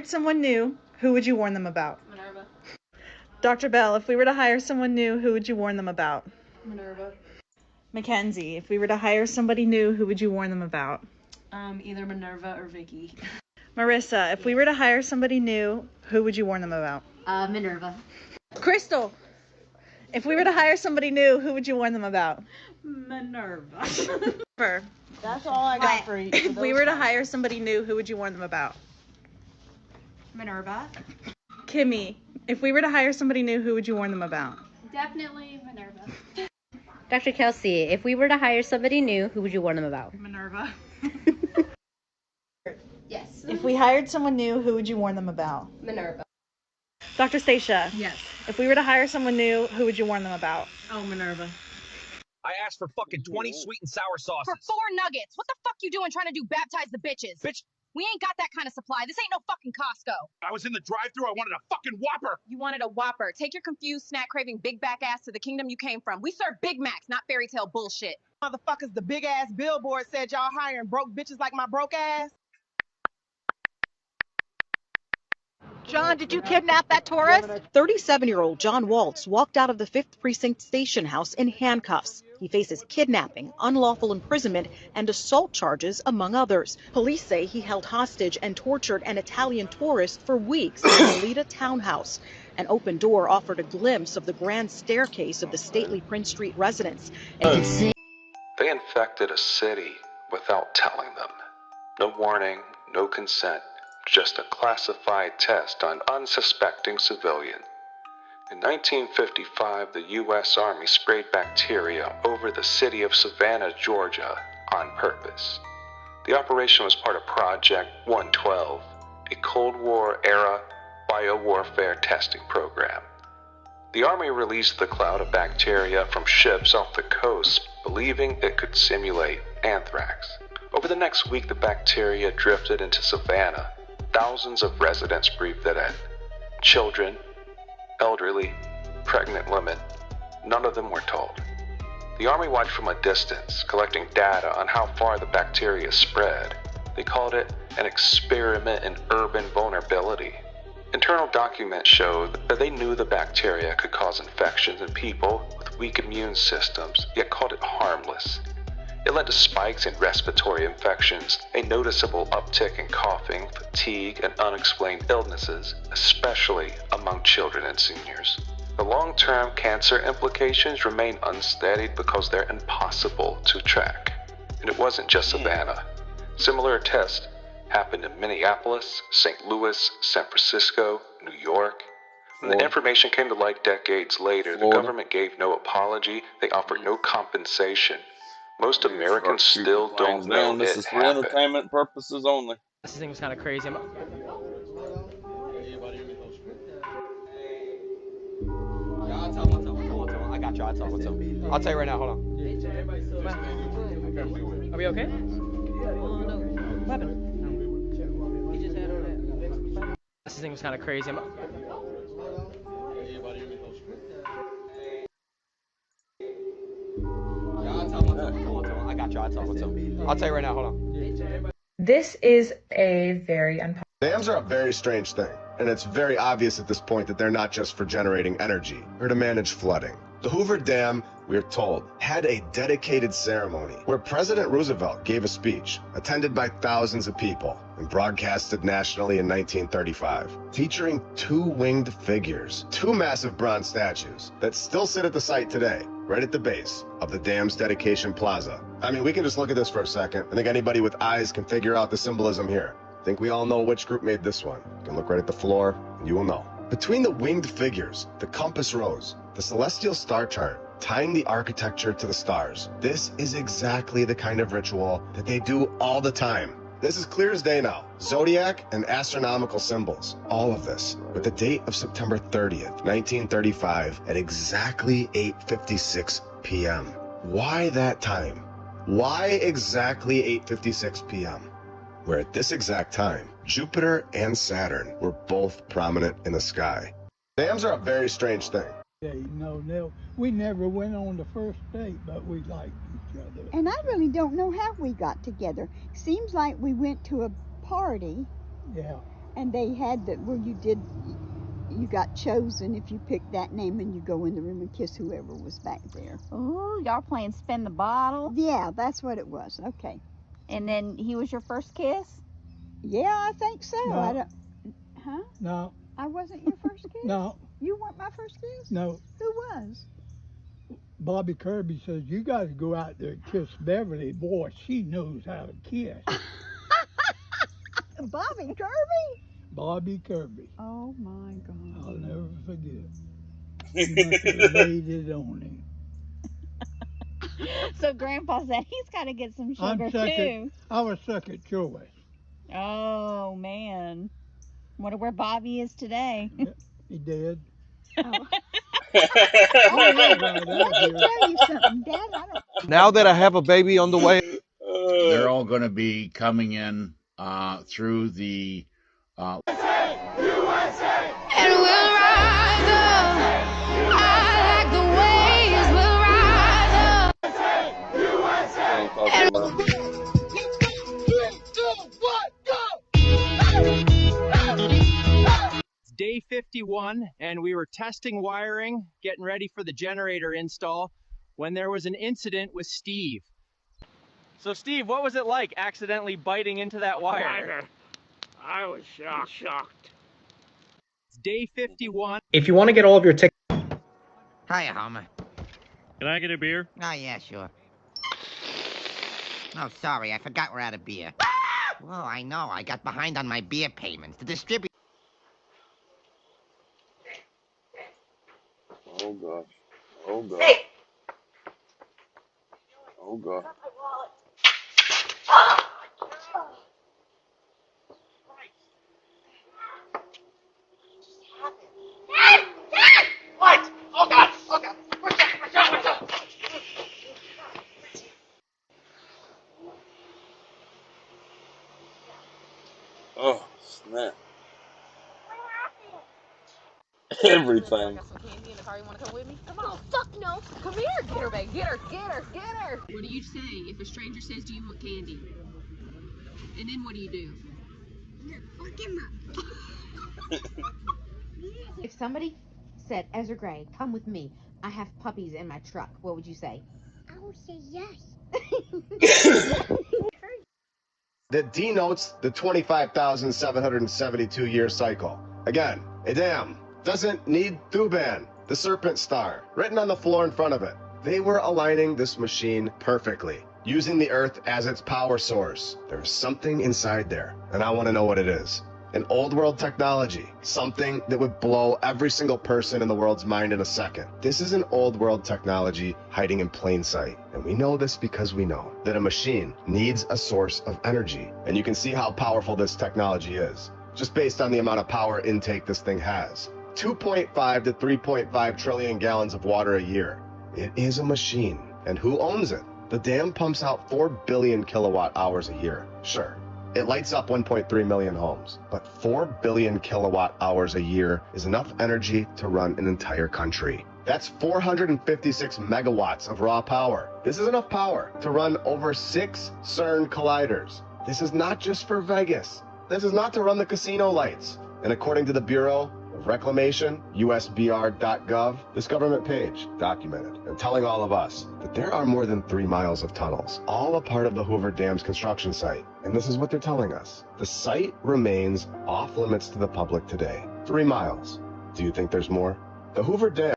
hired someone new, who would you warn them about? Minerva. Dr. Bell, if we were to hire someone new, who would you warn them about? Minerva. Mackenzie, if we were to hire somebody new, who would you warn them about? Either Minerva or Vicky. Marissa, if we were to hire somebody new, who would you warn them about? Minerva. Crystal, if we were to hire somebody new, who would you warn them about? Minerva. That's all I got for you. If we were to hire somebody new, who would you warn them about? Minerva. Kimmy, if we were to hire somebody new, who would you warn them about? Definitely Minerva. Dr. Kelsey, if we were to hire somebody new, who would you warn them about? Minerva. Yes. If we hired someone new, who would you warn them about? Minerva. Dr. Stacia, Yes. if we were to hire someone new, who would you warn them about? Oh, Minerva. I asked for fucking 20 sweet and sour sauces. For 4 nuggets. What the fuck you doing trying to do baptize the bitches? Bitch. We ain't got that kind of supply. This ain't no fucking Costco. I was in the drive-thru. I wanted a fucking Whopper. You wanted a Whopper. Take your confused, snack-craving, big back ass to the kingdom you came from. We serve Big Macs, not fairy tale bullshit. Motherfuckers, the big ass billboard said y'all hiring broke bitches like my broke ass. John, did you kidnap that tourist? 37-year-old John Waltz walked out of the 5th Precinct station house in handcuffs. He faces kidnapping, unlawful imprisonment, and assault charges, among others. Police say he held hostage and tortured an Italian tourist for weeks in the Alita townhouse. An open door offered a glimpse of the grand staircase of the stately Prince Street residence. They infected a city without telling them. No warning, no consent. Just a classified test on unsuspecting civilian. In 1955, the U.S. Army sprayed bacteria over the city of Savannah, Georgia, on purpose. The operation was part of Project 112, a Cold War-era biowarfare testing program. The Army released the cloud of bacteria from ships off the coast, believing it could simulate anthrax. Over the next week, the bacteria drifted into Savannah. Thousands of residents breathed it in. Children, elderly, pregnant women, none of them were told. The Army watched from a distance, collecting data on how far the bacteria spread. They called it an experiment in urban vulnerability. Internal documents showed that they knew the bacteria could cause infections in people with weak immune systems, yet called it harmless. It led to spikes in respiratory infections, a noticeable uptick in coughing, fatigue, and unexplained illnesses, especially among children and seniors. The long-term cancer implications remain unstudied because they're impossible to track. And it wasn't just Savannah. Similar tests happened in Minneapolis, St. Louis, San Francisco, New York. When the information came to light decades later, the government gave no apology, they offered no compensation. Most Americans still don't know this it is for happened. entertainment purposes only. This thing was kind of crazy. I got you. I'll tell you. I'll tell you right now. Hold on. Are we okay? What happened? This thing was kind of crazy. I got you. I'll tell you right now. Hold on. This is a very unpopular. Dams are a very strange thing, and it's very obvious at this point that they're not just for generating energy or to manage flooding. The Hoover Dam, we're told, had a dedicated ceremony where President Roosevelt gave a speech attended by thousands of people and broadcasted nationally in 1935, featuring 2 winged figures, 2 massive bronze statues that still sit at the site today, right at the base of the dam's dedication plaza. I mean, we can just look at this for a second. I think anybody with eyes can figure out the symbolism here. I think we all know which group made this one. You can look right at the floor, and you will know. Between the winged figures, the compass rose, the celestial star chart, tying the architecture to the stars. This is exactly the kind of ritual that they do all the time. This is clear as day now. Zodiac and astronomical symbols. All of this with the date of September 30th, 1935 at exactly 8:56 p.m. Why that time? Why exactly 8:56 p.m.? Where at this exact time, Jupiter and Saturn were both prominent in the sky. Dams are a very strange thing. Yeah, we never went on the first date, but we liked each other. And I really don't know how we got together. Seems like we went to a party. Yeah. And they had the where you got chosen if you picked that name and you go in the room and kiss whoever was back there. Oh, y'all playing spin the bottle? Yeah, that's what it was. Okay. And then he was your first kiss? Yeah, I think so. No. I don't. Huh? No, I wasn't your first kiss. no, You weren't my first kiss. no. Who was? Bobby Kirby says, you got to go out there and kiss Beverly. Boy, she knows how to kiss. Bobby Kirby. Bobby Kirby. Oh my God. I'll never forget. She must have laid it on him. So Grandpa said he's got to get some sugar I'm second. too. I was second choice. Oh man. Wonder where Bobby is today. He did. Oh, let me tell you something, Dad. I don't. Now that I have a baby on the way, They're all going to be coming in through the. And we'll rise up. I like the waves. We'll rise up. It's day 51, and we were testing wiring, getting ready for the generator install, when there was an incident with Steve. So Steve, what was it like accidentally biting into that wire? I was shocked. It's day 51. If you want to get all of your tickets. Hiya, Homer. Can I get a beer? Oh, yeah, sure. Oh, sorry, I forgot we're out of beer. Well, I know, I got behind on my beer payments. The distributor... oh gosh, oh gosh, oh gosh. What? Oh God! Oh God! Watch out! Watch out! Watch out! Oh snap! Everything. I got some candy in the car. You want to come with me? Come on. Fuck no. Come here. Get her, babe. Get her. Get her. Get her. What do you say if a stranger says, do you want candy? And then what do you do? Fuck him up. If somebody said, Ezra Gray, come with me, I have puppies in my truck, what would you say? I would say yes. That denotes the 25,772 year cycle. Again, a dam doesn't need Thuban, the serpent star, written on the floor in front of it. They were aligning this machine perfectly, using the Earth as its power source. There's something inside there, and I want to know what it is. An old world technology, something that would blow every single person in the world's mind in a second. This is an old world technology hiding in plain sight. And we know this because we know that a machine needs a source of energy. And you can see how powerful this technology is, just based on the amount of power intake this thing has. 2.5 to 3.5 trillion gallons of water a year. It is a machine. And who owns it? The dam pumps out 4 billion kilowatt hours a year. Sure. It lights up 1.3 million homes, but 4 billion kilowatt hours a year is enough energy to run an entire country. That's 456 megawatts of raw power. This is enough power to run over 6 CERN colliders. This is not just for Vegas. This is not to run the casino lights. And according to the Bureau of Reclamation, usbr.gov, this government page documented and telling all of us that there are more than 3 miles of tunnels, all a part of the Hoover Dam's construction site. And this is what they're telling us. The site remains off limits to the public today. 3 miles. Do you think there's more? The Hoover Dam.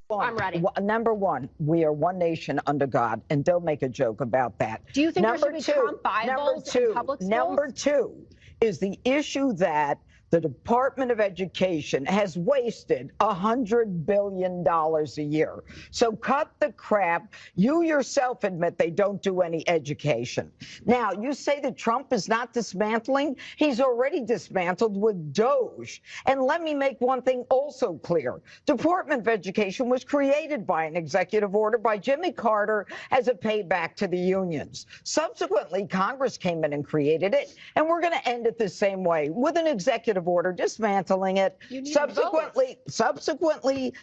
I'm ready. Number one, we are one nation under God, and don't make a joke about that. Do you think number there should be Trump Bibles in public schools? Number two is the issue that the Department of Education has wasted $100 billion a year. So cut the crap. You yourself admit they don't do any education. Now, you say that Trump is not dismantling. He's already dismantled with Doge. And let me make one thing also clear. Department of Education was created by an executive order by Jimmy Carter as a payback to the unions. Subsequently, Congress came in and created it, and we're going to end it the same way with an executive executive order dismantling it, You need subsequently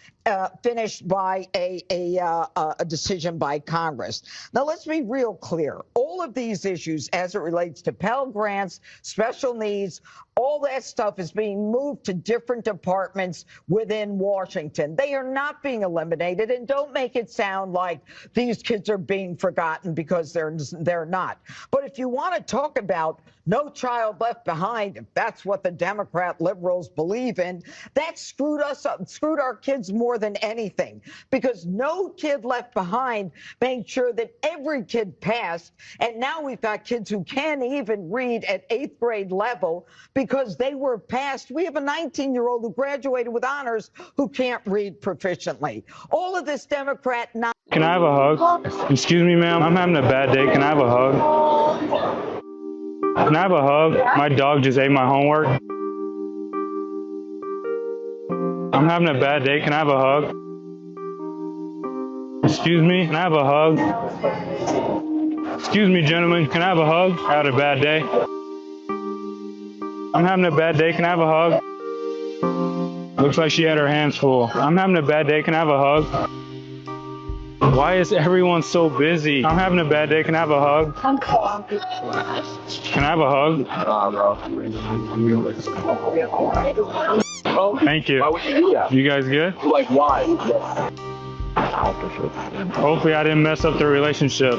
finished by a decision by Congress. Now, let's be real clear. All of these issues, as it relates to Pell Grants, special needs, all that stuff is being moved to different departments within Washington. They are not being eliminated, and don't make it sound like these kids are being forgotten, because they're not. But if you want to talk about no child left behind, if that's what the Democrat liberals believe in, that screwed us up, screwed our kids more than anything, because No Kid Left Behind made sure that every kid passed, and now we've got kids who can't even read at 8th grade level because they were passed. We have a 19-year-old who graduated with honors who can't read proficiently. All of this Democrat Can I have a hug? Excuse me, ma'am. I'm having a bad day. Can I have a hug? Can I have a hug? My dog just ate my homework. I'm having a bad day. Can I have a hug? Excuse me. Can I have a hug? Excuse me, gentlemen. Can I have a hug? I had a bad day. I'm having a bad day. Can I have a hug? Looks like she had her hands full. I'm having a bad day. Can I have a hug? Why is everyone so busy? I'm having a bad day. Can I have a hug? Can I have a hug? Thank you. Why would you do that? You guys good? Like, why? Hopefully I didn't mess up the relationship.